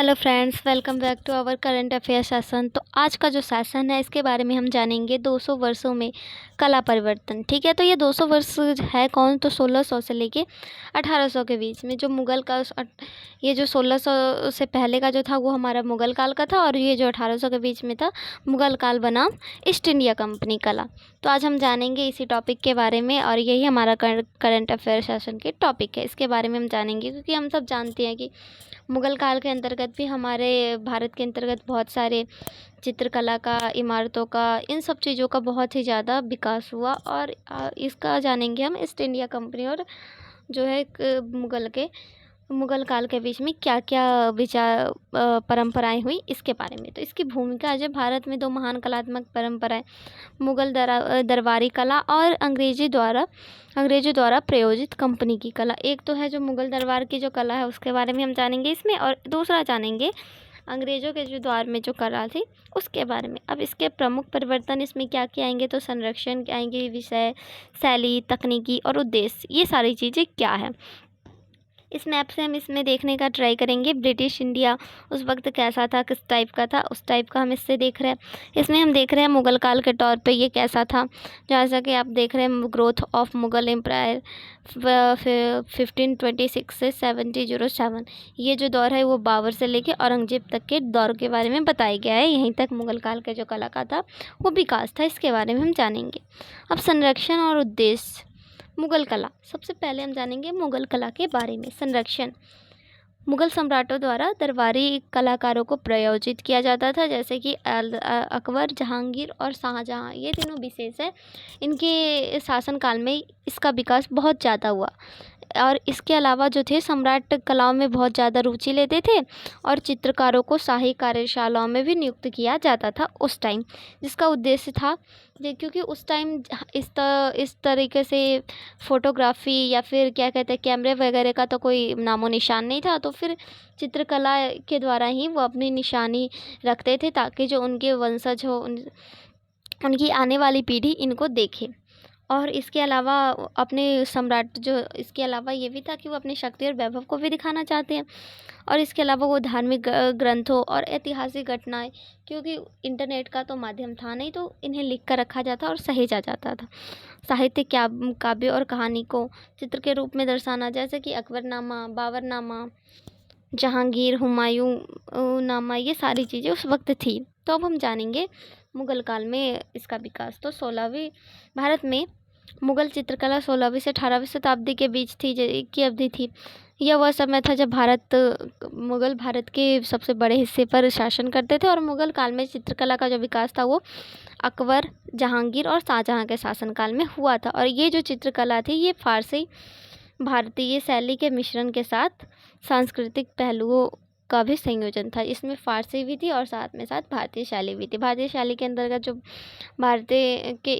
Hello friends, welcome back to our current affair session. तो आज का जो सेशन है इसके बारे में हम जानेंगे 200 वर्षों में कला परिवर्तन। ठीक है, तो ये 200 वर्ष है कौन, तो 1600 से लेके 1800 के बीच में जो मुग़ल का ये जो 1600 से पहले का जो था वो हमारा मुग़ल काल का था, और ये जो 1800 के बीच में था मुग़ल काल बनाम ईस्ट इंडिया कंपनी कला। तो आज हम जानेंगे इसी टॉपिक के बारे में, और यही हमारा करंट अफेयर सेशन के टॉपिक है। इसके बारे में हम जानेंगे क्योंकि हम सब जानते हैं कि मुग़ल काल के अंतर्गत भी हमारे भारत के अंतर्गत बहुत सारे चित्रकला का, इमारतों का, इन सब चीज़ों का बहुत ही ज़्यादा विकास हुआ। और इसका जानेंगे हम ईस्ट इंडिया कंपनी और जो है मुग़ल काल के बीच में क्या क्या विचार परंपराएं हुई इसके बारे में। तो इसकी भूमिका जो भारत में दो महान कलात्मक परंपराएं, मुग़ल दरबारी कला और अंग्रेज़ों द्वारा प्रायोजित कंपनी की कला। एक तो है जो मुग़ल दरबार की जो कला है उसके बारे में हम जानेंगे इसमें, और दूसरा जानेंगे अंग्रेज़ों के जो द्वार में जो कला थी उसके बारे में। अब इसके प्रमुख परिवर्तन इसमें क्या क्या आएंगे, तो संरक्षण के आएंगे, विषय, शैली, तकनीकी और उद्देश्य, ये सारी चीज़ें क्या है इस मैप से हम इसमें देखने का ट्राई करेंगे। ब्रिटिश इंडिया उस वक्त कैसा था, किस टाइप का था, उस टाइप का हम इससे देख रहे हैं। इसमें हम देख रहे हैं मुग़ल काल के तौर पे ये कैसा था, जैसा कि आप देख रहे हैं ग्रोथ ऑफ मुग़ल एम्पायर 1526 से 1707। ये जो दौर है वो बाबर से लेके औरंगजेब तक के दौर के बारे में बताया गया है। यहीं तक मुग़ल काल का जो कला का था वो विकास था, इसके बारे में हम जानेंगे। अब संरक्षण और उद्देश्य मुग़ल कला, सबसे पहले हम जानेंगे मुग़ल कला के बारे में। संरक्षण, मुग़ल सम्राटों द्वारा दरबारी कलाकारों को प्रायोजित किया जाता था, जैसे कि अकबर, जहांगीर और शाहजहां, ये तीनों विशेष है। इनके शासनकाल में इसका विकास बहुत ज़्यादा हुआ। और इसके अलावा जो थे सम्राट कलाओं में बहुत ज़्यादा रुचि लेते थे, और चित्रकारों को शाही कार्यशालाओं में भी नियुक्त किया जाता था उस टाइम, जिसका उद्देश्य था क्योंकि उस टाइम इस तरीके से फ़ोटोग्राफ़ी या फिर क्या कहते हैं कैमरे वगैरह का तो कोई नामो निशान नहीं था, तो फिर चित्रकला के द्वारा ही वो अपनी निशानी रखते थे ताकि जो उनके वंशज हो, उनकी आने वाली पीढ़ी इनको देखे। और इसके अलावा इसके अलावा ये भी था कि वो अपनी शक्ति और वैभव को भी दिखाना चाहते हैं। और इसके अलावा वो धार्मिक ग्रंथों और ऐतिहासिक घटनाएं, क्योंकि इंटरनेट का तो माध्यम था नहीं, तो इन्हें लिख कर रखा जाता और सहेजा जाता था। साहित्य, काव्य और कहानी को चित्र के रूप में दर्शाना, जैसे कि अकबरनामा, बाबरनामा, जहांगीर, हुमायूं नामा, ये सारी चीज़ें उस वक्त थी। तो अब हम जानेंगे मुग़ल काल में इसका विकास। तो भारत में मुग़ल चित्रकला 16वीं से 18वीं शताब्दी के बीच की अवधि थी। यह वह समय था जब मुग़ल भारत के सबसे बड़े हिस्से पर शासन करते थे, और मुग़ल काल में चित्रकला का जो विकास था वो अकबर, जहांगीर और शाहजहां के शासनकाल में हुआ था। और ये जो चित्रकला थी ये फारसी भारतीय शैली के मिश्रण के साथ सांस्कृतिक पहलुओं का भी संयोजन था। इसमें फारसी भी थी और साथ में साथ भारतीय शैली भी थी। भारतीय शैली के अंतर्गत जो भारतीय के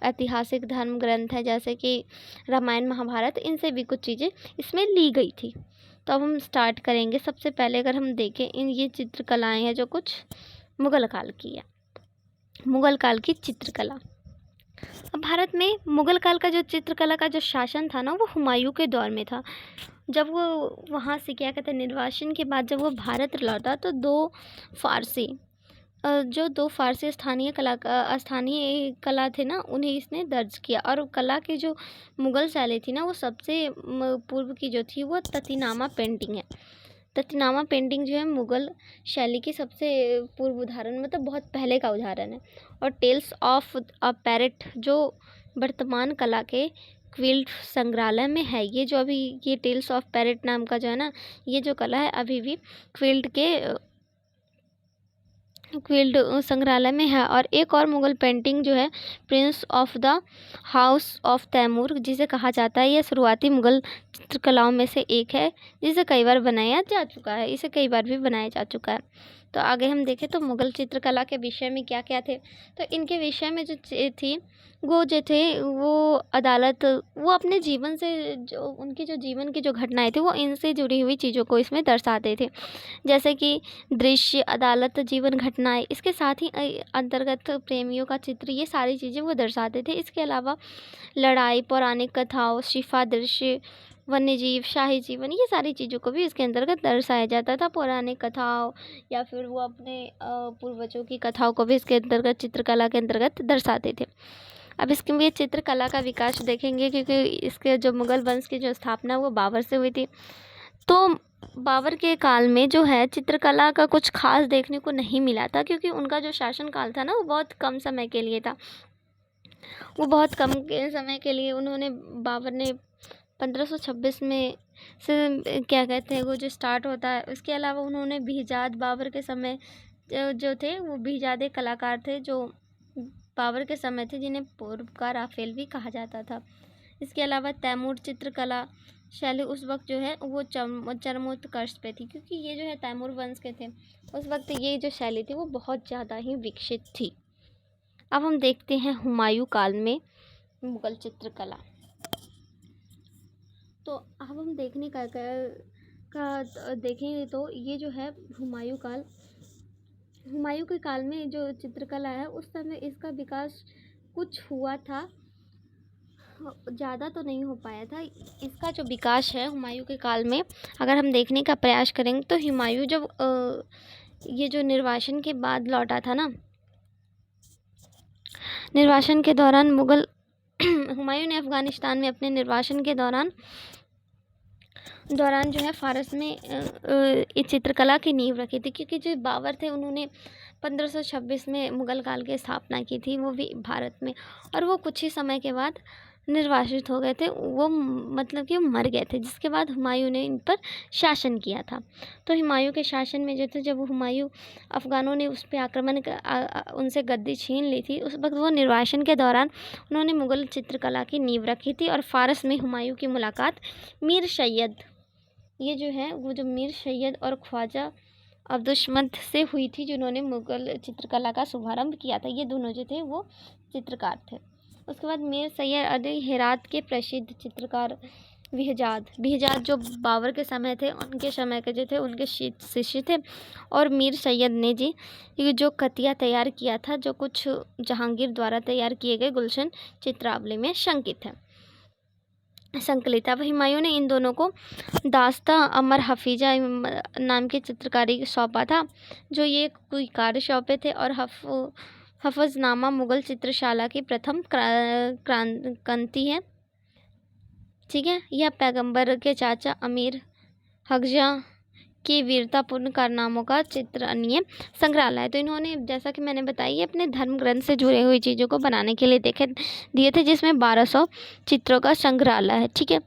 ऐतिहासिक धर्म ग्रंथ है, जैसे कि रामायण, महाभारत, इनसे भी कुछ चीज़ें इसमें ली गई थी। तो अब हम स्टार्ट करेंगे। सबसे पहले अगर हम देखें ये चित्रकलाएँ हैं जो कुछ मुग़ल काल की है, मुग़ल काल की चित्रकला। अब भारत में मुग़ल काल का जो चित्रकला का जो शासन था ना, वो हुमायूं के दौर में था। जब वो वहाँ से क्या कहते हैं निर्वासन के बाद जब वो भारत लौटा, तो दो फारसी स्थानीय कला थे ना, उन्हें इसने दर्ज किया। और कला की जो मुग़ल शैली थी ना, वो सबसे पूर्व की जो थी वो ततीनामा पेंटिंग है। ततीनामा पेंटिंग जो है मुग़ल शैली की सबसे पूर्व उदाहरण, मतलब बहुत पहले का उदाहरण है। और टेल्स ऑफ अ पैरेट जो वर्तमान कला के क्विल्ट संग्रहालय में है, ये जो अभी ये टेल्स ऑफ पैरेट नाम का जो है ना, ये जो कला है अभी भी क्विल्ट संग्रहालय में है। और एक और मुग़ल पेंटिंग जो है prince of the house of Timur, जिसे कहा जाता है, यह शुरुआती मुग़ल चित्रकलाओं में से एक है, जिसे कई बार बनाया जा चुका है, इसे कई बार भी बनाया जा चुका है। तो आगे हम देखें तो मुग़ल चित्रकला के विषय में क्या क्या थे। तो इनके विषय में जो थी वो अदालत, वो अपने जीवन से जो उनकी जो जीवन की जो घटनाएं थी वो इनसे जुड़ी हुई चीज़ों को इसमें दर्शाते थे, जैसे कि दृश्य, अदालत, जीवन घटनाएं, इसके साथ ही अंतर्गत प्रेमियों का चित्र, ये सारी चीज़ें वो दर्शाते थे। इसके अलावा लड़ाई, पौराणिक कथाओं, शिफा दृश्य, वन्यजीव, शाही जीवन, ये सारी चीज़ों को भी इसके अंतर्गत दर्शाया जाता था। पौराणिक कथाओं या फिर वो अपने पूर्वजों की कथाओं को भी इसके अंतर्गत चित्रकला के अंतर्गत दर्शाते थे। अब इसके लिए चित्रकला का विकास देखेंगे, क्योंकि इसके जो मुग़ल वंश की जो स्थापना वो बाबर से हुई थी। तो बाबर के काल में जो है चित्रकला का कुछ खास देखने को नहीं मिला था, क्योंकि उनका जो शासन काल था ना वो बहुत कम समय के लिए था। वो बहुत कम के समय के लिए उन्होंने, बाबर ने 1526 में से क्या कहते हैं वो जो स्टार्ट होता है। उसके अलावा उन्होंने बिहजाद, बाबर के समय जो थे वो बिहजाद एक कलाकार थे जो बाबर के समय थे, जिन्हें पूर्व का राफेल भी कहा जाता था। इसके अलावा तैमूर चित्रकला शैली उस वक्त जो है वो चरमोत्कर्ष पे थी, क्योंकि ये जो है तैमूर वंश के थे। उस वक्त ये जो शैली थी वो बहुत ज़्यादा ही विकसित थी। अब हम देखते हैं हुमायूं काल में मुग़ल चित्रकला। तो अब हम देखने का देखें तो ये जो है हुमायूं के काल में जो चित्रकला है उस समय इसका विकास कुछ हुआ था, ज़्यादा तो नहीं हो पाया था। इसका जो विकास है हुमायूं के काल में अगर हम देखने का प्रयास करेंगे तो हुमायूं जब ये जो निर्वासन के बाद लौटा था ना, निर्वासन के दौरान मुग़ल हुमायूं ने अफ़गानिस्तान में अपने निर्वासन के दौरान जो है फ़ारस में इस चित्रकला की नींव रखी थी, क्योंकि जो बाबर थे उन्होंने 1526 में मुग़ल काल की स्थापना की थी, वो भी भारत में। और वो कुछ ही समय के बाद निर्वासित हो गए थे, वो मतलब कि मर गए थे, जिसके बाद हुमायूं ने इन पर शासन किया था। तो हुमायूं के शासन में जो थे, जब हुमायूं अफ़गानों ने उस पर आक्रमण उनसे गद्दी छीन ली थी, उस वक्त वो निर्वासन के दौरान उन्होंने मुग़ल चित्रकला की नींव रखी थी। और फ़ारस में हुमायूं की मुलाकात मीर सैयद, ये जो है वो जो मीर सैयद और ख्वाजा अब्दुस्मद से हुई थी, जिन्होंने मुग़ल चित्रकला का शुभारंभ किया था। ये दोनों जो थे वो चित्रकार थे। उसके बाद मीर सैयद अली हेरात के प्रसिद्ध चित्रकार बिहजाद जो बाबर के समय थे, उनके समय के जो थे उनके शिष्य थे। और मीर सैयद ने जी ये जो कतिया तैयार किया था, जो कुछ जहांगीर द्वारा तैयार किए गए गुलशन चित्रावली में संकलित है। अब हुमायूं ने इन दोनों को दास्ता अमर हफीजा नाम की चित्रकारी सौंपा था, जो ये कोई कार्य सौंपे थे। और हफजनामा मुग़ल चित्रशाला की प्रथम क्रांति है, ठीक है। यह पैगंबर के चाचा अमीर हकजा के वीरतापूर्ण कारनामों का चित्रणीय संग्रहालय है। तो इन्होंने, जैसा कि मैंने बताया, अपने धर्म ग्रंथ से जुड़ी हुई चीज़ों को बनाने के लिए दिए थे, जिसमें 1200 चित्रों का संग्रहालय है, ठीक है।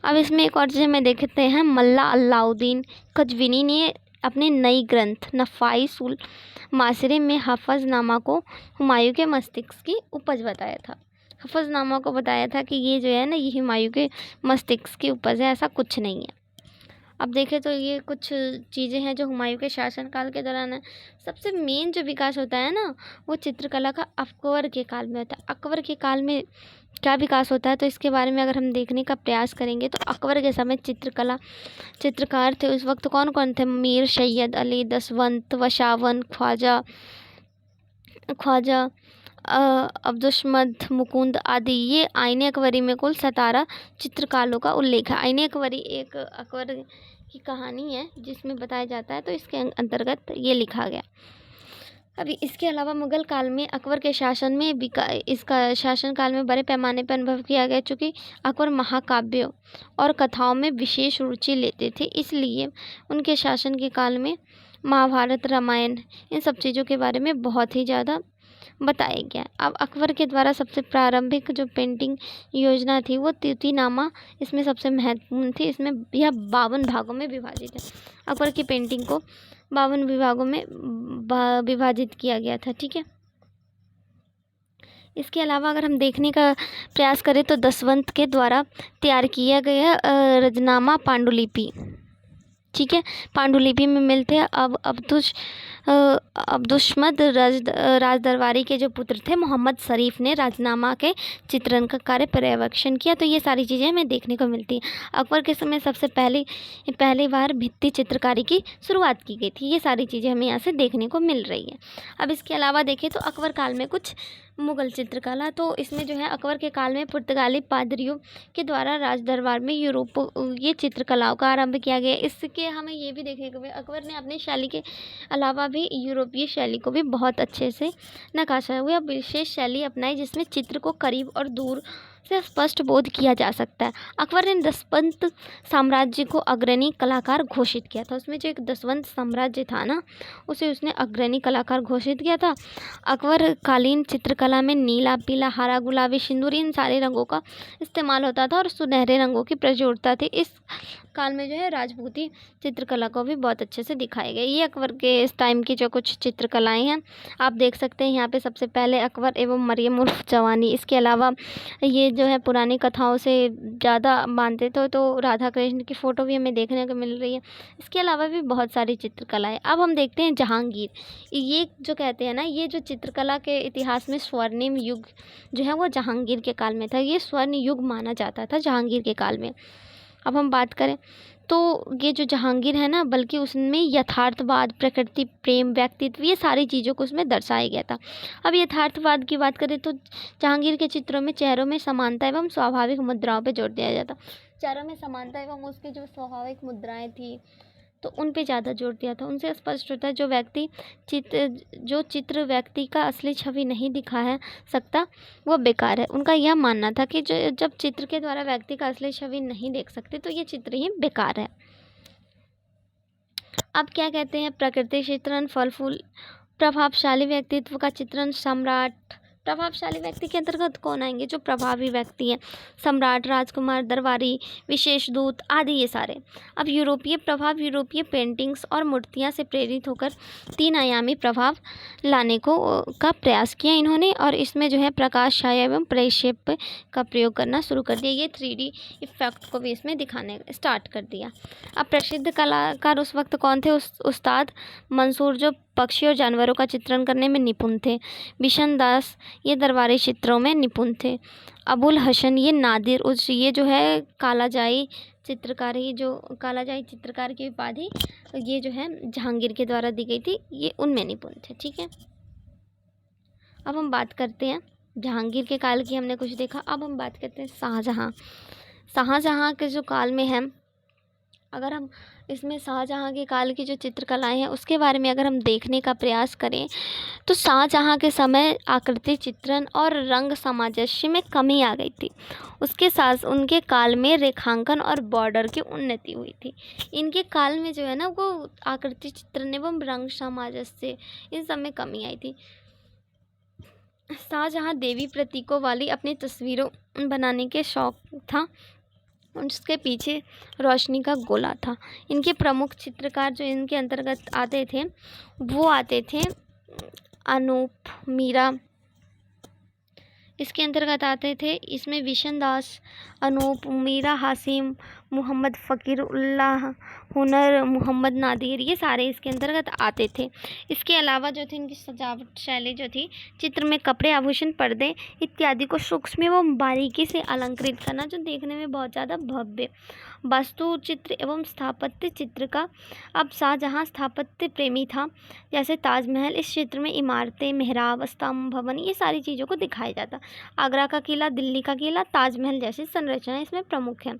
अब इसमें एक और चीज़ हमें देखते हैं, मल्ला अलाउद्दीन कजविनी ने अपने नई ग्रंथ नफ़ाइसुल मासिरे में हफजनामा को हुमायूं के मस्तिष्क की उपज बताया था। हफजनामा को बताया था कि ये जो है ना, ये हुमायूं के मस्तिष्क की उपज है, ऐसा कुछ नहीं है। अब देखें तो ये कुछ चीज़ें हैं जो हुमायूं के शासनकाल के दौरान है। सबसे मेन जो विकास होता है ना, वो चित्रकला का अकबर के काल में होता है। अकबर के काल में क्या विकास होता है, तो इसके बारे में अगर हम देखने का प्रयास करेंगे तो अकबर के समय चित्रकार थे उस वक्त कौन कौन थे? मीर सैयद अली, दसवंत, वशावन, ख्वाजा अब्दुस्मद, मुकुंद आदि। ये आईने अकबरी में कुल 17 चित्रकारों का उल्लेख है। आईने अकबरी एक अकबर की कहानी है जिसमें बताया जाता है, तो इसके अंतर्गत ये लिखा गया। अभी इसके अलावा मुग़ल काल में अकबर के शासन में इसका शासनकाल में बड़े पैमाने पर अनुभव किया गया, चूँकि अकबर महाकाव्यों और कथाओं में विशेष रुचि लेते थे, इसलिए उनके शासन के काल में महाभारत, रामायण, इन सब चीज़ों के बारे में बहुत ही ज़्यादा बताया गया। अब अकबर के द्वारा सबसे प्रारंभिक जो पेंटिंग योजना थी वो तूतीनामा इसमें सबसे महत्वपूर्ण थी। इसमें यह 52 भागों में विभाजित है। अकबर की पेंटिंग को 52 विभागों में विभाजित किया गया था, ठीक है। इसके अलावा अगर हम देखने का प्रयास करें तो दसवंत के द्वारा तैयार किया गया रजनामा पांडुलिपि, ठीक है, पांडुलिपि में मिलते हैं। अब अब्दुस्मद राजदरबारी के जो पुत्र थे मोहम्मद शरीफ ने राजनामा के चित्रण का कार्य पर्यवेक्षण किया। तो ये सारी चीज़ें हमें देखने को मिलती हैं। अकबर के समय सबसे पहली बार भित्ति चित्रकारी की शुरुआत की गई थी। ये सारी चीज़ें हमें यहाँ से देखने को मिल रही है। अब इसके अलावा देखें तो अकबर काल में कुछ मुगल चित्रकला, तो इसमें जो है अकबर के काल में पुर्तगाली पादरियों के द्वारा राज दरबार में ये चित्रकलाओं का आरंभ किया गया। इसके हमें ये भी देखने को मिला, अकबर ने अपनी शैली के अलावा भी यूरोपीय शैली को भी बहुत अच्छे से नकाशा हुआ विशेष शैली अपनाई, जिसमें चित्र को करीब और दूर से स्पष्ट बोध किया जा सकता है। अकबर ने दसवंत साम्राज्य को अग्रणी कलाकार घोषित किया था। उसमें जो एक दसवंत साम्राज्य था ना, उसे उसने अग्रणी कलाकार घोषित किया था। अकबर कालीन चित्रकला में नीला, पीला, हरा, गुलाबी, सिंदूरी इन सारे रंगों का इस्तेमाल होता था और सुनहरे रंगों की प्रचुरता थी। इस काल में जो है राजपूती चित्रकला को भी बहुत अच्छे से दिखाया गया। ये अकबर के इस टाइम की जो कुछ चित्रकलाएं हैं आप देख सकते हैं। यहाँ पे सबसे पहले अकबर एवं मरियम उर्फ जवानी, इसके अलावा ये जो है पुरानी कथाओं से ज़्यादा मानते थे, तो राधा कृष्ण की फ़ोटो भी हमें देखने को मिल रही है। इसके अलावा भी बहुत सारी चित्रकलाएं। अब हम देखते हैं जहांगीर। ये जो कहते हैं ना, ये जो चित्रकला के इतिहास में स्वर्णिम युग जो है वो जहांगीर के काल में था। ये स्वर्ण युग माना जाता था जहांगीर के काल में। अब हम बात करें तो ये जो जहांगीर है ना, बल्कि उसमें यथार्थवाद, प्रकृति प्रेम, व्यक्तित्व, ये सारी चीज़ों को उसमें दर्शाया गया था। अब यथार्थवाद की बात करें तो जहांगीर के चित्रों में चेहरों में समानता एवं स्वाभाविक मुद्राओं पर जोर दिया जाता। चेहरों में समानता एवं उसकी जो स्वाभाविक मुद्राएं थी तो उन पे ज़्यादा जोर दिया था। उनसे स्पष्ट होता है जो चित्र व्यक्ति का असली छवि नहीं दिखा है सकता वो बेकार है। उनका यह मानना था कि जब चित्र के द्वारा व्यक्ति का असली छवि नहीं देख सकते तो ये चित्र ही बेकार है। अब क्या कहते हैं, प्रकृति चित्रण, फल फूल, प्रभावशाली व्यक्तित्व का चित्रण, सम्राट। प्रभावशाली व्यक्ति के अंतर्गत कौन आएंगे? जो प्रभावी व्यक्ति हैं, सम्राट, राजकुमार, दरबारी, विशेष दूत आदि, ये सारे। अब यूरोपीय प्रभाव, यूरोपीय पेंटिंग्स और मूर्तियां से प्रेरित होकर 3 आयामी प्रभाव लाने का प्रयास किया इन्होंने, और इसमें जो है प्रकाश, छाया एवं प्रक्षेप का प्रयोग करना शुरू कर दिया। ये 3D इफेक्ट को भी इसमें दिखाने स्टार्ट कर दिया। अब प्रसिद्ध कलाकार उस वक्त कौन थे? उस्ताद मंसूर, जो पक्षी और जानवरों का चित्रण करने में निपुण थे। बिशन दास, ये दरबारी चित्रों में निपुण थे। अबुल हसन, ये नादिर ये जो है कालाजाई चित्रकार की उपाधि ये जो है जहांगीर के द्वारा दी गई थी, ये उनमें निपुण थे। ठीक है, अब हम बात करते हैं जहांगीर के काल की, हमने कुछ देखा। अब हम बात करते हैं शाहजहाँ के जो काल में है, अगर हम इसमें शाहजहाँ के काल की जो चित्रकलाएं हैं उसके बारे में अगर हम देखने का प्रयास करें तो शाहजहाँ के समय आकृति चित्रण और रंग सामंजस्य में कमी आ गई थी। उसके साथ उनके काल में रेखांकन और बॉर्डर की उन्नति हुई थी। इनके काल में जो है ना वो आकृति चित्रण एवं रंग सामंजस्य इन सब में कमी आई थी। शाहजहाँ देवी प्रतीकों वाली अपनी तस्वीरों बनाने के शौक था, उसके पीछे रोशनी का गोला था। इनके प्रमुख चित्रकार जो इनके अंतर्गत आते थे वो आते थे अनूप, मीरा इसके अंतर्गत आते थे। इसमें विशन दास, अनूप, मीरा हासिम, मोहम्मद फ़कीरुल्लाह, हुनर, मोहम्मद नादिर, ये सारे इसके अंतर्गत आते थे। इसके अलावा जो थे इनकी सजावट शैली जो थी, चित्र में कपड़े, आभूषण, पर्दे इत्यादि को सूक्ष्म एवं बारीकी से अलंकृत करना, जो देखने में बहुत ज़्यादा भव्य। वास्तु चित्र एवं स्थापत्य चित्र का, अब शाहजहाँ स्थापत्य प्रेमी था। जैसे ताजमहल, इस क्षेत्र में इमारतें, मेहराब, स्तंभ, भवन, ये सारी चीज़ों को दिखाया जाता। आगरा का किला, दिल्ली का किला, ताजमहल जैसी संरचनाएं इसमें प्रमुख हैं।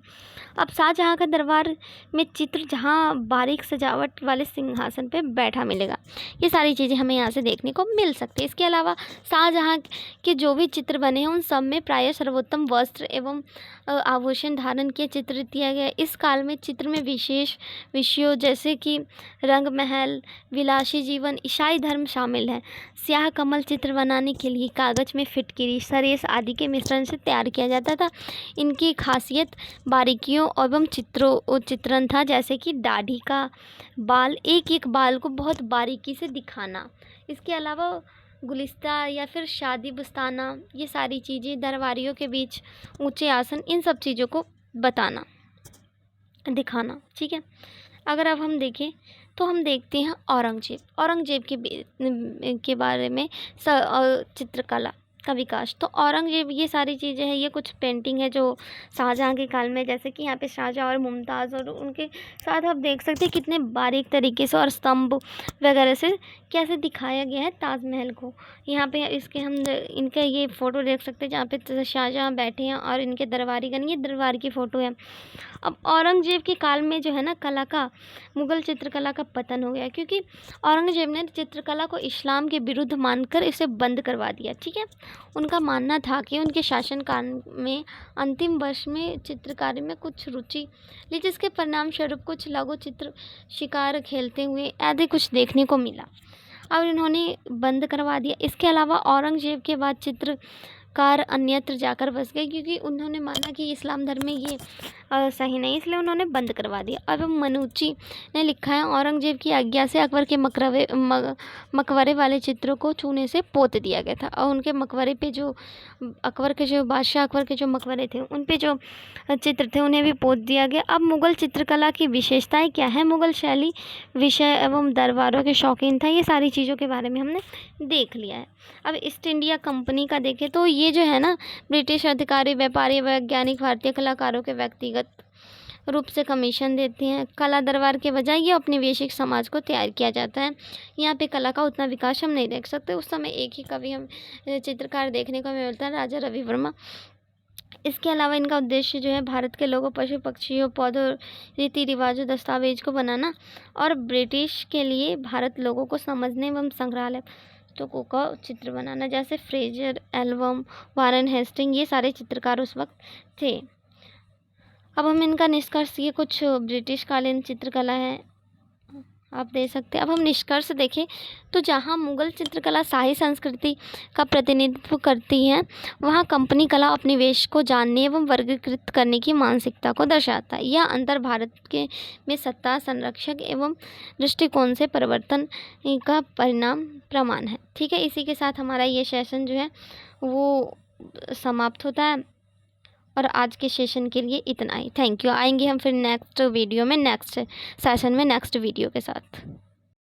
अब शाहजहाँ का दरबार में चित्र, जहाँ बारीक सजावट वाले सिंहासन पे बैठा मिलेगा, ये सारी चीज़ें हमें यहाँ से देखने को मिल सकती है। इसके अलावा शाहजहाँ के जो भी चित्र बने हैं उन सब में प्रायः सर्वोत्तम वस्त्र एवं आभूषण धारण किए चित्र दिया गया। इस काल में चित्र में विशेष विषयों जैसे कि रंग महल, विलासी जीवन, ईसाई धर्म शामिल है। स्याह कमल चित्र बनाने के लिए कागज में फिटकिरी, सरेस आदि के मिश्रण से तैयार किया जाता था। इनकी खासियत बारीकियों एवं चित्रण था, जैसे कि दाढ़ी का बाल, एक एक बाल को बहुत बारीकी से दिखाना। इसके अलावा गुलिस्ता या फिर शादी बुस्ताना, ये सारी चीज़ें, दरबारियों के बीच ऊंचे आसन, इन सब चीज़ों को बताना, दिखाना। ठीक है, अगर अब हम देखें तो हम देखते हैं औरंगजेब के बारे में चित्रकला का विकास। तो औरंगज़ेब, ये सारी चीज़ें हैं, ये कुछ पेंटिंग है जो शाहजहाँ के काल में, जैसे कि यहाँ पे शाहजहाँ और मुमताज़ और उनके साथ आप देख सकते हैं कितने बारीक तरीके से और स्तंभ वगैरह से कैसे दिखाया गया है ताजमहल को। यहाँ पे इसके हम इनका ये फ़ोटो देख सकते हैं जहाँ पे शाहजहाँ बैठे हैं और इनके दरबारीगण, ये दरबार की फ़ोटो है। अब औरंगज़ेब के काल में जो है ना कला का, मुग़ल चित्रकला का पतन हो गया, क्योंकि औरंगज़ेब ने चित्रकला को इस्लाम के विरुद्ध मानकर इसे बंद करवा दिया। ठीक है, उनका मानना था कि उनके शासनकाल में अंतिम वर्ष में चित्रकारी में कुछ रुचि ली, जिसके परिणाम स्वरूप कुछ लघु चित्र शिकार खेलते हुए आदि कुछ देखने को मिला और इन्होंने बंद करवा दिया। इसके अलावा औरंगज़ेब के बाद चित्रकार अन्यत्र जाकर बस गए, क्योंकि उन्होंने माना कि इस्लाम धर्म में ये सही नहीं, इसलिए उन्होंने बंद करवा दिया। अब मनुची ने लिखा है, औरंगज़ेब की आज्ञा से अकबर के मकबरे वाले चित्रों को चूने से पोत दिया गया था और उनके मकबरे पे जो अकबर के जो बादशाह अकबर के जो मकबरे थे उन पे जो चित्र थे उन्हें भी पोत दिया गया। अब मुग़ल चित्रकला की विशेषताएं क्या है, मुग़ल शैली, विषय एवं दरबारों के शौकीन था, ये सारी चीज़ों के बारे में हमने देख लिया है। अब ईस्ट इंडिया कंपनी का देखें तो ये जो है ना ब्रिटिश अधिकारी, व्यापारी, वैज्ञानिक भारतीय कलाकारों के व्यक्तिगत रूप से कमीशन देते हैं। कला दरबार के बजाय ये औपनिवेशिक समाज को तैयार किया जाता है। यहाँ पे कला का उतना विकास हम नहीं देख सकते। उस समय एक ही कवि हम चित्रकार देखने को मिलता है, राजा रवि वर्मा। इसके अलावा इनका उद्देश्य जो है भारत के लोगों, पशु पक्षियों, पौधों, रीति रिवाजों, दस्तावेज को बनाना और ब्रिटिश के लिए भारत लोगों को समझने एवं संग्रहालय पुस्तकों का चित्र बनाना, जैसे फ्रेजर, एल्बम, वारेन हेस्टिंग, ये सारे चित्रकार उस वक्त थे। अब हम इनका निष्कर्ष, ये कुछ ब्रिटिश कालीन चित्रकला है, आप दे सकते हैं। अब हम निष्कर्ष देखें तो जहाँ मुग़ल चित्रकला शाही संस्कृति का प्रतिनिधित्व करती है, वहाँ कंपनी कला उपनिवेश को जानने एवं वर्गीकृत करने की मानसिकता को दर्शाता है। यह अंतर भारत के में सत्ता संरक्षक एवं दृष्टिकोण से परिवर्तन का परिणाम प्रमाण है। ठीक है, इसी के साथ हमारा ये सेशन जो है वो समाप्त होता है और आज के सेशन के लिए इतना ही। Thank you. आएंगे हम फिर नेक्स्ट वीडियो में, नेक्स्ट सेशन में, नेक्स्ट वीडियो के साथ।